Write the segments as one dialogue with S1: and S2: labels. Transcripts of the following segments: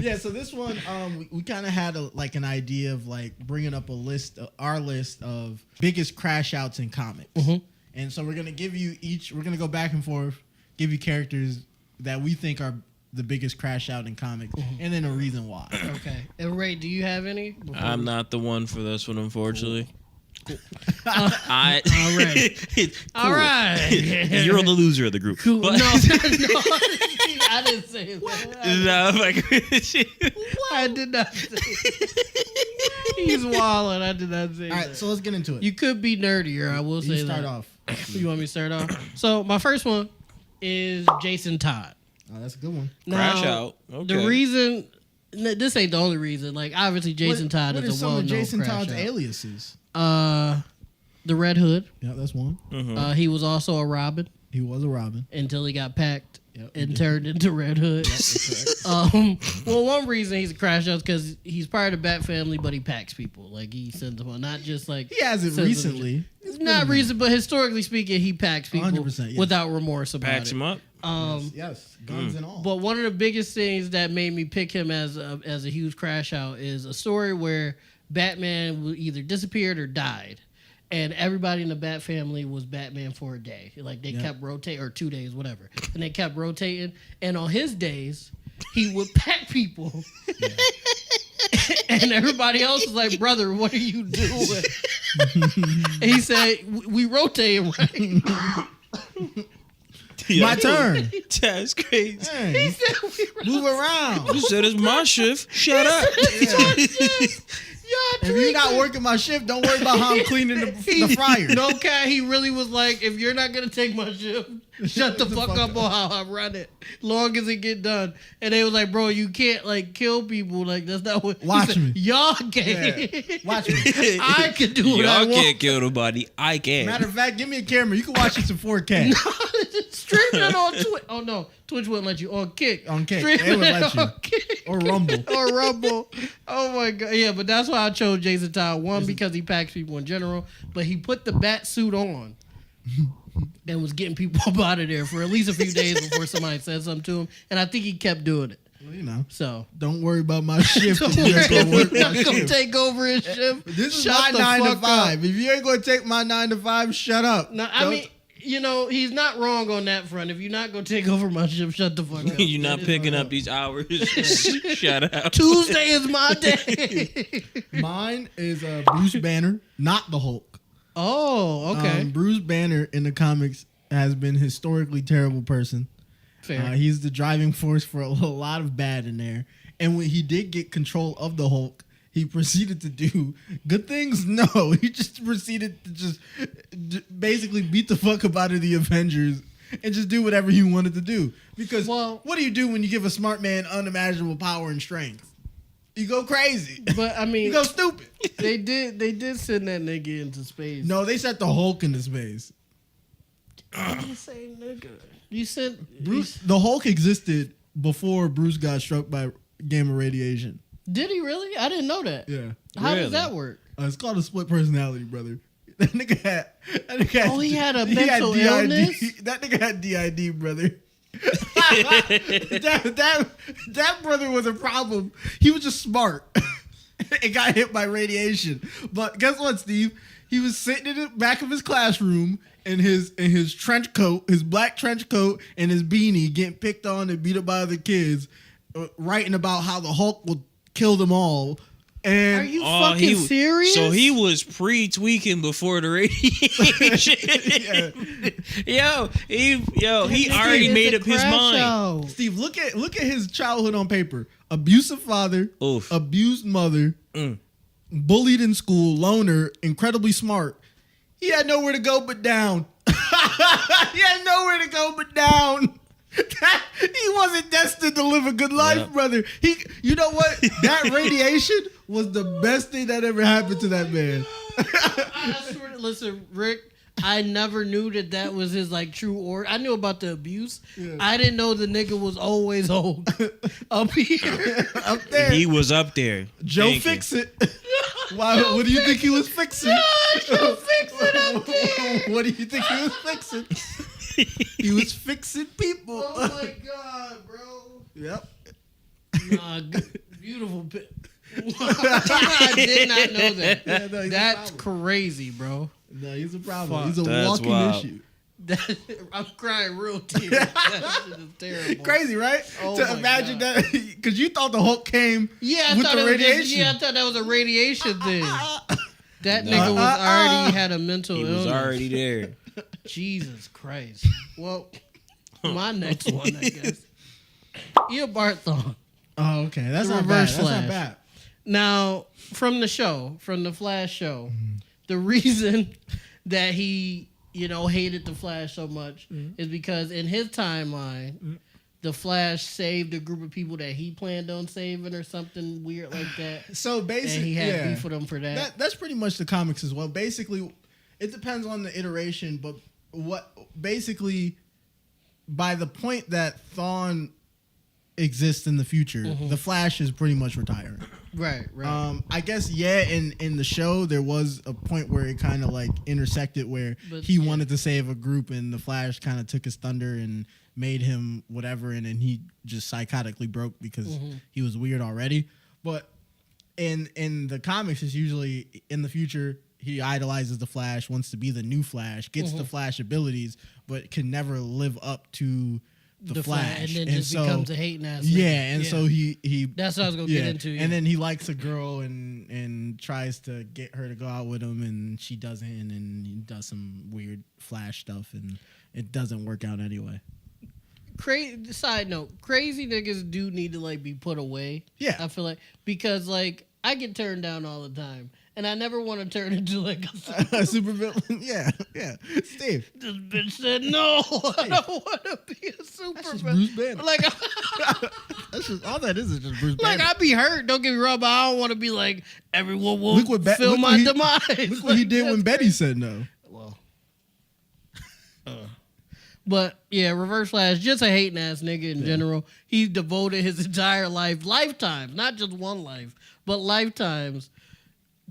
S1: Yeah, so this one, we kind of had an idea of like bringing up our list of biggest crash outs in comics. Mm-hmm. And so we're going to give you we're going to go back and forth, give you characters that we think are the biggest crash out in comics, and then a reason why.
S2: Okay. And Ray, do you have any?
S3: I'm not the one for this one, unfortunately.
S2: Cool.
S3: All right.
S2: All right.
S3: You're the loser of the group.
S2: Cool.
S3: But,
S2: No, I didn't say that.
S3: No,
S2: I did not say that. He's wilding. I did not say that.
S1: All right, so let's get into it.
S2: You could be nerdier. I will say
S1: you start
S2: that.
S1: off.
S2: You want me to start off? So my first one is Jason Todd.
S1: Oh, that's a good one.
S3: Crash out. Okay.
S2: The reason, this ain't the only reason. Like obviously, Jason Todd
S1: what
S2: is a
S1: some
S2: well-known
S1: of Jason
S2: crash
S1: Todd's
S2: out.
S1: aliases?
S2: The Red Hood.
S1: Yeah, that's one.
S3: Mm-hmm.
S2: He was also a Robin
S1: He was a Robin.
S2: until he got packed
S1: Yep,
S2: and turned into Red Hood. Well, one reason he's a crash out is because he's part of the Bat family, but he packs people. Like he sends them on, not just like
S1: He hasn't recently.
S2: Not recent, but historically speaking, he packs people
S1: 100%, yes.
S2: without remorse about
S3: Packs
S2: it.
S3: him up.
S1: Yes, guns and all.
S2: But one of the biggest things that made me pick him as a huge crash out is a story where Batman either disappeared or died. And everybody in the Bat family was Batman for a day. Like they kept rotating, or 2 days, whatever. And they kept rotating. And on his days, he would pack people. Yeah. And everybody else was like, brother, what are you doing? And he said, we rotate, right?
S1: My turn.
S3: That's crazy.
S1: Hey,
S2: He said,
S1: move around.
S3: You said it's my shift. Shut up.
S1: If you're not working my shift, don't worry about how I'm cleaning the fryer.
S2: No, Cat, he really was like, if you're not going to take my shift, shut the fuck up on how I run it. Long as it get done. And they was like, bro, you can't like kill people. Like, that's not what.
S1: Watch me.
S2: Y'all can't.
S1: Yeah. Watch me.
S2: I can do what I
S3: Y'all
S2: want.
S3: can't kill nobody. I can.
S1: Matter of fact, give me a camera. You can watch this in 4K.
S2: Stream it on Twitch. Oh, no. Twitch wouldn't let you. On Kick.
S1: On Kick.
S2: Stream
S1: They would
S2: it
S1: let you.
S2: on Kick.
S1: Or Rumble.
S2: Or Rumble. Oh, my God. Yeah, but that's why I chose Jason Todd. One, because he packs people in general. But he put the bat suit on. And was getting people up out of there for at least a few days before somebody said something to him. And I think he kept doing it.
S1: Well, you know.
S2: So
S1: Don't worry about my shift.
S2: don't
S1: if you
S2: worry,
S1: ain't gonna work
S2: if
S1: my
S2: you're gonna
S1: shift.
S2: take over his shift.
S1: This is
S2: shut
S1: my
S2: the
S1: 9 to
S2: fuck
S1: 5.
S2: up.
S1: If you ain't going to take my 9 to 5, shut up.
S2: No, I mean, you know, he's not wrong on that front. If you're not gonna take over my shift, shut the fuck up.
S3: You're not picking up these hours. Shut up.
S2: Tuesday is my day.
S1: Mine is Bruce Banner, not the Hulk.
S2: Oh, okay.
S1: Bruce Banner in the comics has been a historically terrible person.
S2: Fair.
S1: He's the driving force for a lot of bad in there. And when he did get control of the Hulk, he proceeded to do good things. No, he just proceeded to just basically beat the fuck up out of the Avengers and just do whatever he wanted to do. Because what do you do when you give a smart man unimaginable power and strength? You go crazy.
S2: But I mean,
S1: You go stupid.
S2: they did send that nigga into space.
S1: No, they sent the Hulk into space.
S2: You say nigga. You sent
S1: Bruce. The Hulk existed before Bruce got struck by gamma radiation.
S2: Did he really? I didn't know that.
S1: Yeah.
S2: How
S3: Really?
S2: does that work?
S1: It's called a split personality, brother. That nigga had.
S2: Oh, he had a mental
S1: DID.
S2: illness?
S1: That nigga had DID, brother. that brother was a problem. He was just smart. It got hit by radiation. But guess what, Steve? He was sitting in the back of his classroom in his trench coat, his black trench coat, and his beanie, getting picked on and beat up by other kids, writing about how the Hulk will kill them all. And
S2: Are you fucking serious?
S3: So he was pre-tweaking before the radiation. He already made up his mind.
S1: Steve, look at his childhood on paper. Abusive father,
S3: Oof.
S1: abused mother, bullied in school, loner, incredibly smart. He had nowhere to go but down. He had nowhere to go but down. He wasn't destined to live a good life, brother. You know what? That radiation was the best thing that ever happened to that man.
S2: I swear, listen, Rick, I never knew that was his like true origin. I knew about the abuse. Yeah. I didn't know the nigga was always old. Up here.
S1: Up there.
S3: He was up there.
S1: Joe Fix It. Why? What do you think he was fixing?
S2: Joe Fix It up there.
S1: What do you think he was fixing? He was fixing people.
S2: Oh my God, bro.
S1: Yep.
S2: Beautiful. I did not know that.
S1: Yeah, no, he's
S2: That's
S1: a
S2: crazy, bro.
S1: No, he's a problem.
S2: Fuck.
S1: He's a
S3: That's
S1: walking
S3: wild.
S1: issue.
S2: I'm crying real tears. That shit is terrible.
S1: Crazy, right?
S2: Oh
S1: to
S2: my
S1: imagine
S2: God.
S1: that, because you thought the Hulk came
S2: Yeah, I
S1: with
S2: thought
S1: the
S2: it was
S1: radiation.
S2: just, yeah, I thought that was a radiation thing. That
S3: No.
S2: nigga was already had a mental
S3: He
S2: illness.
S3: was already there.
S2: Jesus Christ. Well, my next one, I guess. Eobard
S1: Oh, okay. That's
S2: The
S1: not bad.
S2: Reverse
S1: That's
S2: Flash.
S1: not bad.
S2: Now, from the Flash show, the reason that he, hated the Flash so much is because in his timeline, the Flash saved a group of people that he planned on saving or something weird like that.
S1: So
S2: And
S1: basically,
S2: he had beef with him for that.
S1: That's pretty much the comics as well. Basically, it depends on the iteration, but basically by the point that Thawne exists in the future, the Flash is pretty much retiring.
S2: Right.
S1: I guess in the show there was a point where it kind of like intersected where
S2: But,
S1: he wanted to save a group and the Flash kind of took his thunder and made him whatever, and then he just psychotically broke because he was weird already. But in the comics, it's usually in the future he idolizes the Flash, wants to be the new Flash, gets the Flash abilities, but can never live up to the Flash,
S2: and then just becomes a hating ass.
S1: So he
S2: That's what I was gonna get into. Yeah.
S1: And then he likes a girl and tries to get her to go out with him, and she doesn't, and he does some weird Flash stuff, and it doesn't work out anyway.
S2: Side note: crazy niggas do need to be put away.
S1: Yeah.
S2: I feel like because I get turned down all the time, and I never want to turn into
S1: A super villain. Yeah. Steve.
S2: This bitch said no. I don't want to be a super
S1: That's just
S2: villain.
S1: Bruce Banner. That's just all that is just Bruce Banner.
S2: I be hurt. Don't get me wrong, but I don't want to be like everyone will
S1: Look what
S2: feel
S1: look
S2: my
S1: what he-
S2: demise.
S1: Look what he did when Betty said no.
S2: Well, but yeah, Reverse Flash, just a hating ass nigga in general. He devoted his entire lifetime, not just one life, but lifetimes,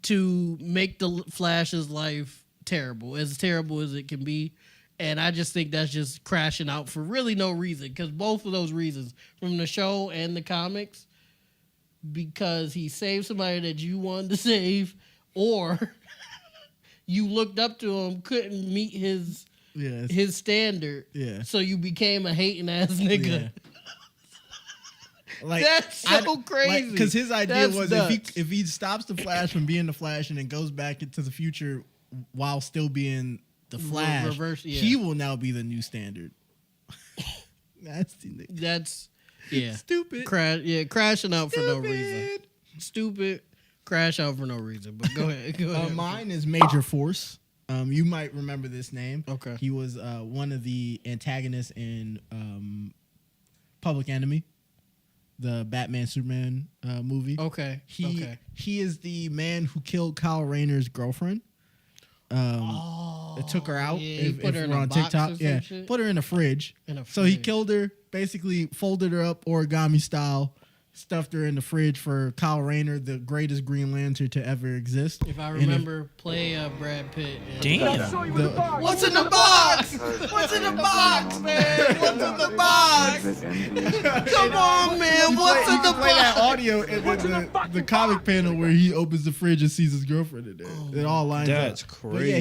S2: to make the Flash's life terrible as it can be. And I just think that's just crashing out for really no reason, because both of those reasons, from the show and the comics, because he saved somebody that you wanted to save, or you looked up to him, couldn't meet his standard, so you became a hating ass nigga.
S1: Like,
S2: that's so crazy.
S1: Because his idea
S2: That's
S1: was
S2: nuts.
S1: if he stops the Flash from being the Flash and then goes back into the future while still being the Flash,
S2: Reverse, yeah.
S1: he will now be the new standard. Nasty nigga.
S2: That's
S1: Stupid.
S2: Crashing out for no reason. Stupid. Crash out for no reason. But go ahead.
S1: Mine is Major Force. You might remember this name.
S2: Okay.
S1: He was one of the antagonists in Public Enemy, the Batman Superman movie.
S2: Okay.
S1: He is the man who killed Kyle Rayner's girlfriend. It took her out.
S2: Yeah, he
S1: if
S2: put her in
S1: we're
S2: a
S1: on
S2: box
S1: TikTok,
S2: or some
S1: yeah,
S2: shit?
S1: put her in a fridge.
S2: In a
S1: So he
S2: fridge.
S1: killed her, basically folded her up origami style, stuffed her in the fridge for Kyle Rayner, the greatest Green Lantern to ever exist.
S2: If I
S1: And
S2: remember, play Brad Pitt.
S3: Damn.
S1: What's in the box? What's in the box, man? What's in the box? Come on, man. What's in the box? Play that audio in the comic panel where he opens the fridge and sees his girlfriend in there. It all lines
S3: That's
S1: up.
S3: crazy.
S1: But yeah,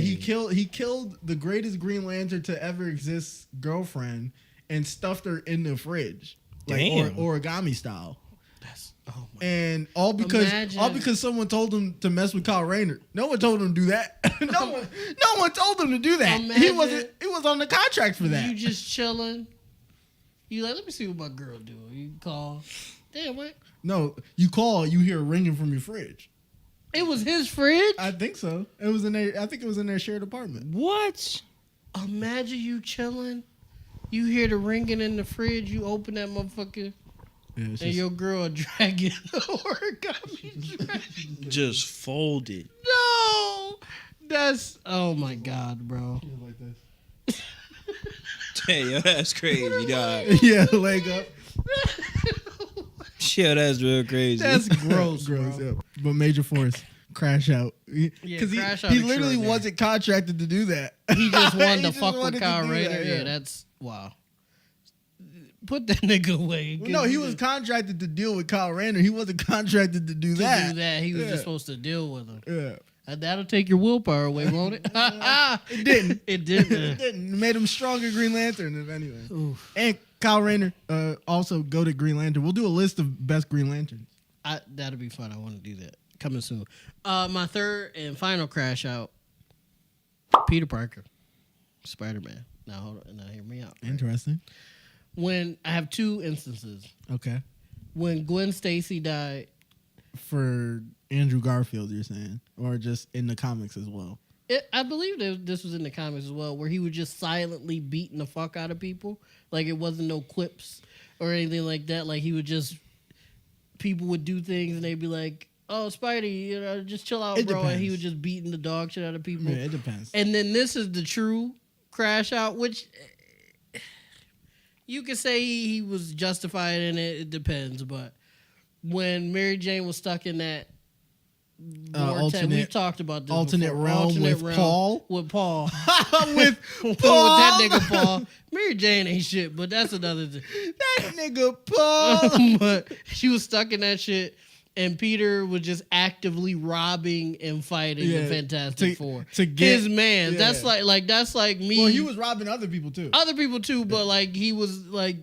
S1: he killed the greatest Green Lantern to ever exist girlfriend and stuffed her in the fridge, like
S3: Damn.
S1: origami style.
S2: Oh my.
S1: And all because someone told him to mess with Kyle Rayner. No one told him to do that. no one told him to do that. He was on the contract for that.
S2: You just chilling. You let me see what my girl doing. You call. Damn, what?
S1: No, you call, you hear ringing from your fridge.
S2: It was his fridge?
S1: I think so. It was in their. I think it was in their shared apartment.
S3: What?
S2: Imagine you chilling. You hear the ringing in the fridge. You open that motherfucker.
S1: Yeah, it's
S2: And
S1: just-
S2: your girl a dragon origami dragon.
S3: Just folded.
S2: No, that's oh my god, bro.
S1: like this.
S3: Hey, yo, that's crazy, dog.
S1: Yeah, leg up.
S3: Yo, that's real crazy.
S2: That's gross,
S1: Gross.
S2: bro.
S1: Yeah. But Major Force, crash out. Because
S2: Crash Out
S1: he literally
S2: extraordinary.
S1: wasn't contracted to do that.
S2: He just wanted to
S1: just
S2: fuck
S1: wanted
S2: with
S1: to
S2: Kyle
S1: do
S2: Rayner.
S1: that,
S2: Yeah, that's wow. Put that nigga away.
S1: No, he was contracted to deal with Kyle Rayner. He wasn't contracted to do that.
S2: He was just supposed to deal with him.
S1: Yeah.
S2: That'll take your willpower away, won't it?
S1: It didn't.
S2: It didn't.
S1: It didn't. It made him stronger Green Lantern, if anything.
S2: Oof.
S1: And Kyle Rayner also go to Green Lantern. We'll do a list of best Green Lanterns.
S2: That'll be fun. I want to do that. Coming soon. My third and final crash out, Peter Parker, Spider-Man. Now hold on. Now hear me out. Right?
S1: Interesting.
S2: When I have two instances.
S1: Okay.
S2: When Gwen Stacy died.
S1: For Andrew Garfield, you're saying? Or just in the comics as well?
S2: I believe that this was in the comics as well, where he was just silently beating the fuck out of people. Like, it wasn't no quips or anything like that. Like, he would just... People would do things and they'd be like, oh, Spidey, just chill out, bro. And he was just beating the dog shit out of people.
S1: Yeah, it depends.
S2: And then this is the true crash out, which... You could say he was justified in it. It depends, but... When Mary Jane was stuck in that we've talked about this
S1: alternate
S2: before.
S1: realm with Paul.
S2: With Paul.
S1: with
S2: with
S1: Paul.
S2: that nigga Paul. Mary Jane ain't shit, but that's another thing.
S1: That nigga Paul.
S2: But she was stuck in that shit, and Peter was just actively robbing and fighting the Fantastic Four.
S1: To get
S2: his man.
S1: Yeah.
S2: That's like me.
S1: Well, he was robbing other people too.
S2: But like he was like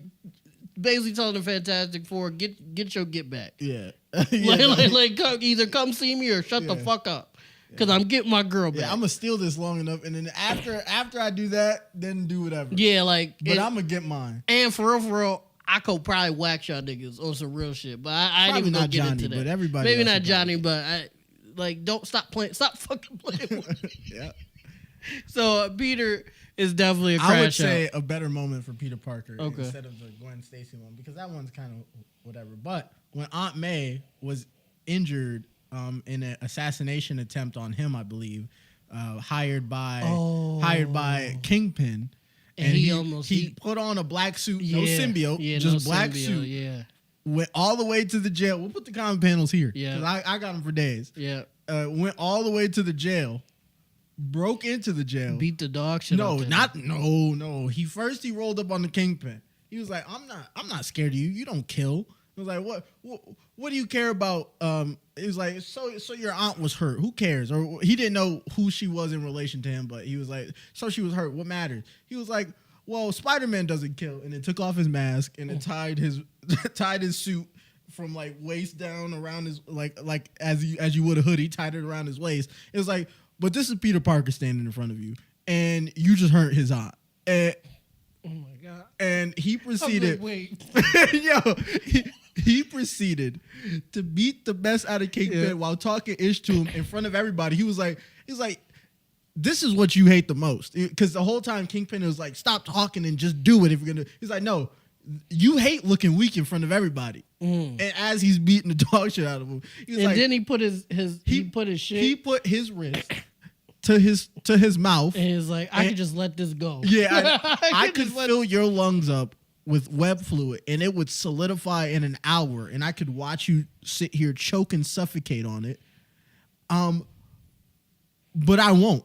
S2: basically telling the Fantastic Four, get your get back.
S1: Yeah.
S2: Either come see me or shut the fuck up. Because I'm getting my girl back.
S1: Yeah, I'm going to steal this long enough. And then after I do that, then do whatever.
S2: Yeah,
S1: But I'm going to get mine.
S2: And for real, I could probably wax y'all niggas on some real shit. But I didn't even
S1: not
S2: get
S1: Johnny,
S2: into that.
S1: But everybody
S2: Maybe
S1: else
S2: not Johnny, but don't stop playing. Stop fucking playing with me.
S1: Yeah.
S2: So Peter is definitely a crash out.
S1: I would say a better moment for Peter Parker instead of the Gwen Stacy one, because that one's kind of whatever. But when Aunt May was injured in an assassination attempt on him, I believe, hired by Kingpin, and he put on a black suit, no symbiote, just black suit.
S2: Yeah,
S1: went all the way to the jail. We'll put the comic panels here.
S2: Yeah,
S1: because I got them for days.
S2: Yeah,
S1: went all the way to the jail. Broke into the jail.
S2: Beat the dog shit.
S1: No. He rolled up on the Kingpin. He was like, I'm not scared of you. You don't kill. I was like, what do you care about? He was like, so your aunt was hurt. Who cares? Or he didn't know who she was in relation to him, but he was like, so she was hurt. What matters? He was like, well, Spider-Man doesn't kill, and then took off his mask and then tied his suit from like waist down around his like as you would a hoodie, tied it around his waist. It was like, but this is Peter Parker standing in front of you, and you just hurt his aunt. And,
S2: oh my god!
S1: And he proceeded.
S2: Wait.
S1: He proceeded to beat the mess out of Kingpin while talking ish to him in front of everybody. He was like, this is what you hate the most, because the whole time Kingpin was like, stop talking and just do it if you're gonna. He's like, no. You hate looking weak in front of everybody. And as he's beating the dog shit out of him,
S2: then he put his
S1: wrist to his mouth.
S2: And he's like, I could just let this go.
S1: Yeah, I could fill your lungs up with web fluid and it would solidify in an hour, and I could watch you sit here choke and suffocate on it. But I won't.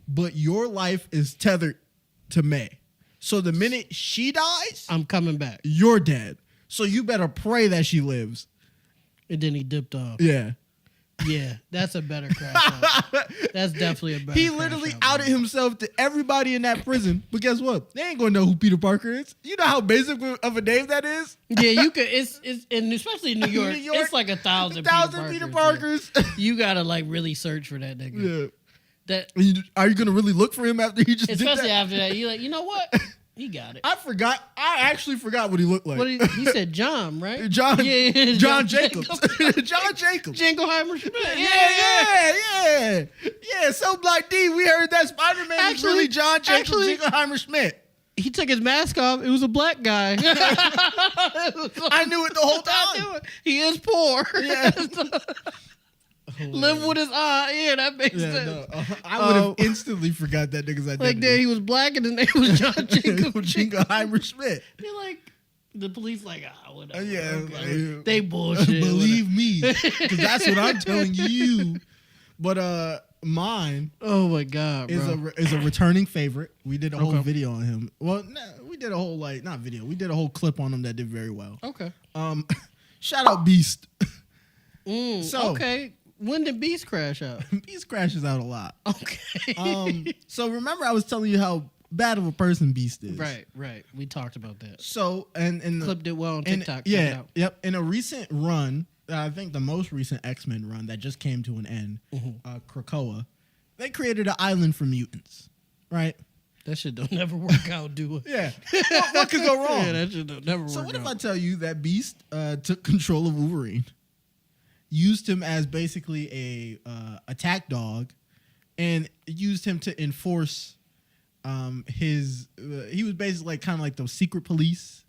S1: But your life is tethered to May. So the minute she dies,
S2: I'm coming back.
S1: You're dead. So you better pray that she lives.
S2: And then he dipped off.
S1: Yeah.
S2: Yeah, that's a better crash out. That's definitely a better
S1: He literally outed himself to everybody in that prison. But guess what? They ain't going to know who Peter Parker is. You know how basic of a name that is?
S2: Yeah, you could. It's and especially in New York, it's like 1,000
S1: Peter Parkers.
S2: Yeah. You got to like really search for that nigga.
S1: Yeah.
S2: Are
S1: you going to really look for him after he just did that?
S2: Especially after that. You're like, you know what? He got it.
S1: I actually forgot what he looked like.
S2: He said John, right?
S1: John Jacobs. John Jacobs.
S2: Jingleheimer Schmidt.
S1: Yeah. So Black D, we heard that Spider-Man is really John Jacobs Jingleheimer Schmidt.
S2: He took his mask off. It was a black guy.
S1: I knew it the whole time.
S2: He is poor.
S1: Yeah.
S2: Live with his aunt. Yeah, that makes sense.
S1: No, I would have instantly forgot that nigga's identity.
S2: Like, there he was black and his name was John Jacobs.
S1: Jingleheimer Schmidt.
S2: You're like, the police like, whatever.
S1: Yeah,
S2: okay. They bullshit.
S1: Believe me, because that's what I'm telling you. But mine,
S2: oh my god,
S1: is a returning favorite. We did a whole video on him. Well, no, we did a whole not video. We did a whole clip on him that did very well.
S2: Okay.
S1: Shout out Beast.
S2: Okay. When did Beast crash out?
S1: Beast crashes out a lot.
S2: Okay.
S1: So remember I was telling you how bad of a person Beast is.
S2: Right. We talked about that.
S1: So and
S2: Clip did well on TikTok. Check it
S1: Yeah.
S2: out.
S1: Yep. In a recent run, I think the most recent X-Men run that just came to an end, Krakoa, they created an island for mutants. Right?
S2: That shit don't never work out, do it?
S1: Yeah. What could go wrong?
S2: Yeah, that shit don't never work out.
S1: So what if I tell you that Beast took control of Wolverine, used him as basically a attack dog, and used him to enforce his? He was basically kind of like the secret police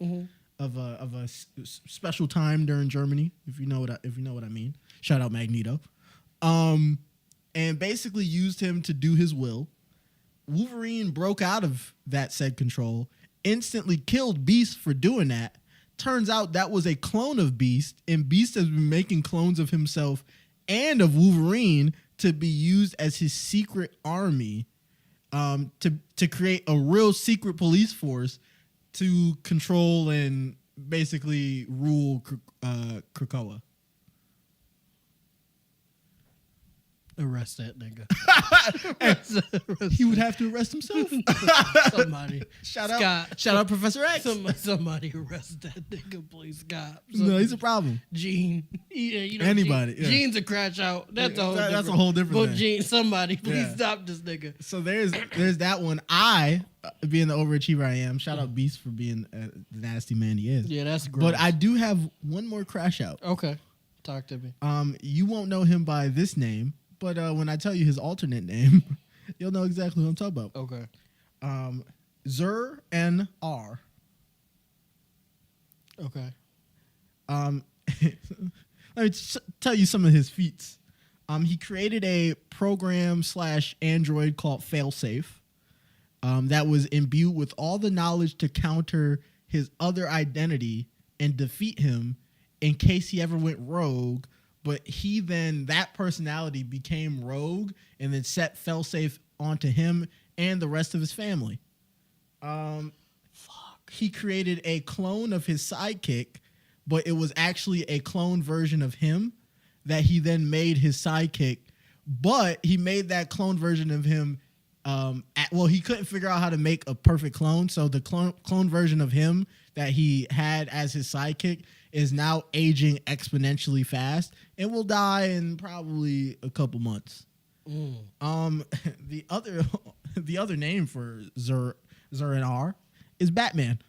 S1: of a special time during Germany, if you know what I mean. Shout out Magneto, and basically used him to do his will. Wolverine broke out of that said control, instantly killed Beast for doing that. Turns out that was a clone of Beast, and Beast has been making clones of himself and of Wolverine to be used as his secret army, to create a real secret police force to control and basically rule Krakoa.
S2: Arrest that nigga.
S1: He would have to arrest himself.
S2: Somebody.
S1: Shout
S2: Scott.
S1: out Professor X.
S2: Somebody arrest that nigga, please, Scott.
S1: No, he's a problem.
S2: Gene.
S1: Anybody, yeah.
S2: Gene's a crash out. That's
S1: a whole different
S2: But
S1: thing.
S2: Gene, somebody, please
S1: Yeah.
S2: stop this nigga.
S1: So there's that one. I, being the overachiever I am, shout out Beast for being the nasty man he is.
S2: Yeah, that's gross.
S1: But I do have one more crash out.
S2: Okay. Talk to me.
S1: You won't know him by this name, but when I tell you his alternate name, you'll know exactly what I'm talking about.
S2: Okay.
S1: Zer and R.
S2: Okay.
S1: Let me tell you some of his feats. He created a program / android called Failsafe that was imbued with all the knowledge to counter his other identity and defeat him in case he ever went rogue. But that personality became rogue and then set Failsafe onto him and the rest of his family. He created a clone of his sidekick, but it was actually a clone version of him that he then made his sidekick. But he made that clone version of him. He couldn't figure out how to make a perfect clone. So the clone version of him that he had as his sidekick is now aging exponentially fast and will die in probably a couple months. The other name for Zer and R is Batman.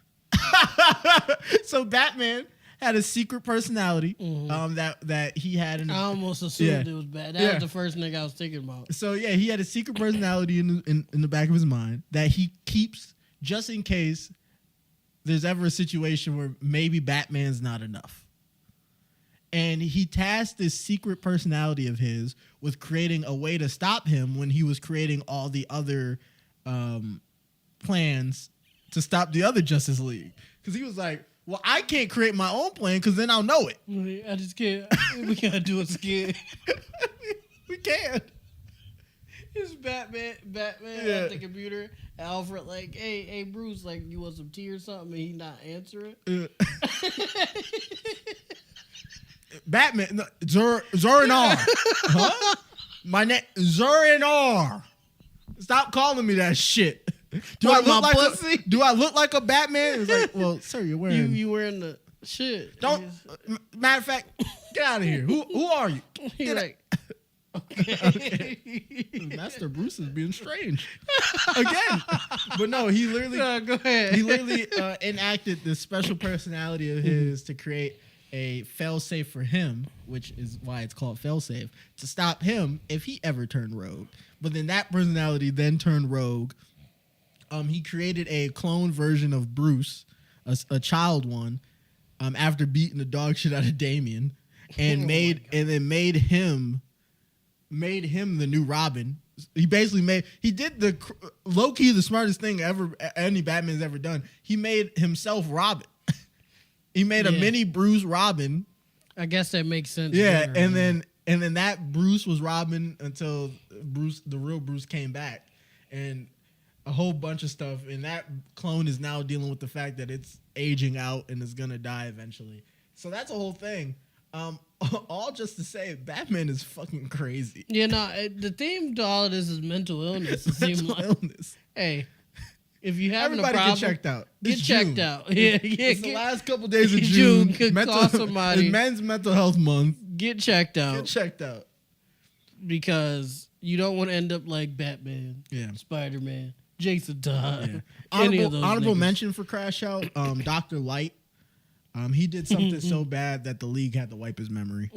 S1: So Batman had a secret personality that he had.
S2: I almost assumed it was bad. That was the first nigga I was thinking about.
S1: So yeah, he had a secret personality in the back of his mind that he keeps just in case there's ever a situation where maybe Batman's not enough. And he tasked this secret personality of his with creating a way to stop him when he was creating all the other plans to stop the other Justice League. Because he was like, well, I can't create my own plan because then I'll know it.
S2: I just can't. We gotta do it scared.
S1: We can.
S2: It's Batman
S1: Yeah.
S2: at the computer. Alfred like, hey, Bruce, like, you want some tea or something? And he not answering.
S1: Batman, no, Zer and R. Huh? My name, Zer and R. Stop calling me that shit. Do I look like a Batman? It's like, well, sir, you're wearing.
S2: You wearing the shit.
S1: Don't. Matter of fact, get out of here. Who are you?
S2: He like.
S1: Okay. Master Bruce is being strange again, but no, he literally.
S2: Go ahead.
S1: He literally enacted this special personality of his to create a failsafe for him, which is why it's called failsafe, to stop him if he ever turned rogue. But then that personality then turned rogue. He created a clone version of Bruce, a child one, after beating the dog shit out of Damian, and made him the new Robin. He basically did the low key the smartest thing ever any Batman's ever done. He made himself Robin. He made a mini Bruce Robin.
S2: I guess that makes sense.
S1: Yeah,
S2: later,
S1: and then that Bruce was Robin until the real Bruce came back. And a whole bunch of stuff, and that clone is now dealing with the fact that it's aging out and is gonna die eventually. So that's a whole thing. All just to say, Batman is fucking crazy.
S2: You know, the theme to all of this is mental illness. It seems
S1: Mental
S2: like,
S1: illness.
S2: hey, if you have a
S1: Everybody
S2: problem,
S1: get checked out.
S2: Get
S1: It's
S2: checked
S1: June.
S2: out. Yeah,
S1: It's the
S2: get,
S1: last couple days of
S2: June
S1: June.
S2: could cost somebody.
S1: It's Men's Mental Health Month.
S2: get checked
S1: Get
S2: out
S1: checked out.
S2: because you don't want to end up like Batman,
S1: Yeah.
S2: Spider-Man, Jason Todd.
S1: Yeah.
S2: Any of those
S1: Honorable
S2: niggas.
S1: mention for Crash Out, Dr. Light. He did something so bad that the league had to wipe his memory.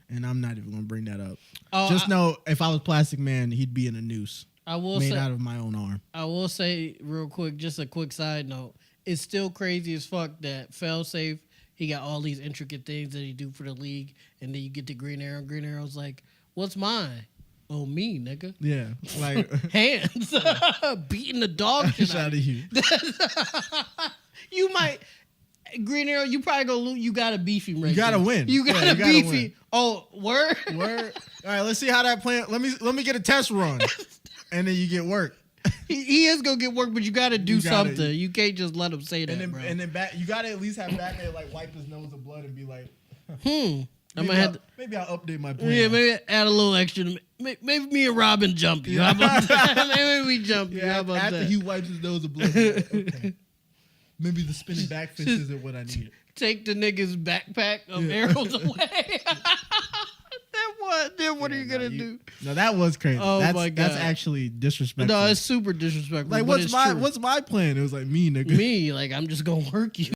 S1: And I'm not even going to bring that up.
S2: Oh,
S1: Just know, if I was Plastic Man, he'd be in a noose
S2: I will
S1: made
S2: say,
S1: out of my own arm.
S2: I will say real quick, just a quick side note. It's still crazy as fuck that Failsafe, he got all these intricate things that he do for the league, and then you get to Green Arrow. Green Arrow's like, what's mine? Oh, me, nigga.
S1: Yeah. Like,
S2: Hands. Beating the dog shit
S1: out of you.
S2: You might... Green Arrow, you probably gonna lose. You gotta beef him right
S1: You gotta
S2: there.
S1: win.
S2: You
S1: Yeah,
S2: gotta
S1: you gotta
S2: beef
S1: win.
S2: him. Oh, word?
S1: Word. All right, let's see how that plan. Let me get a test run, and then you get work.
S2: He is gonna get work, but you gotta do
S1: You gotta-
S2: something. You can't just let him say that,
S1: And then,
S2: bro.
S1: you gotta at least have Batman like wipe his nose of blood and be like,
S2: I'm
S1: maybe,
S2: gonna have to,
S1: maybe I'll update my plan.
S2: yeah, maybe add a little extra. Maybe me and Robin jump you.
S1: Yeah.
S2: How about that? Maybe we jump you.
S1: Yeah,
S2: How about
S1: after
S2: that?
S1: he wipes his nose of blood, like, okay. Maybe the spinning back fist isn't what I need.
S2: Take the nigga's backpack of
S1: Yeah.
S2: arrows away. Then what are you gonna do?
S1: No, that was crazy.
S2: Oh
S1: that's,
S2: my
S1: that's
S2: God.
S1: actually disrespectful.
S2: No, it's super disrespectful.
S1: like
S2: but it's true.
S1: what's my plan? It was like me, nigga.
S2: Me? Like I'm just gonna work you.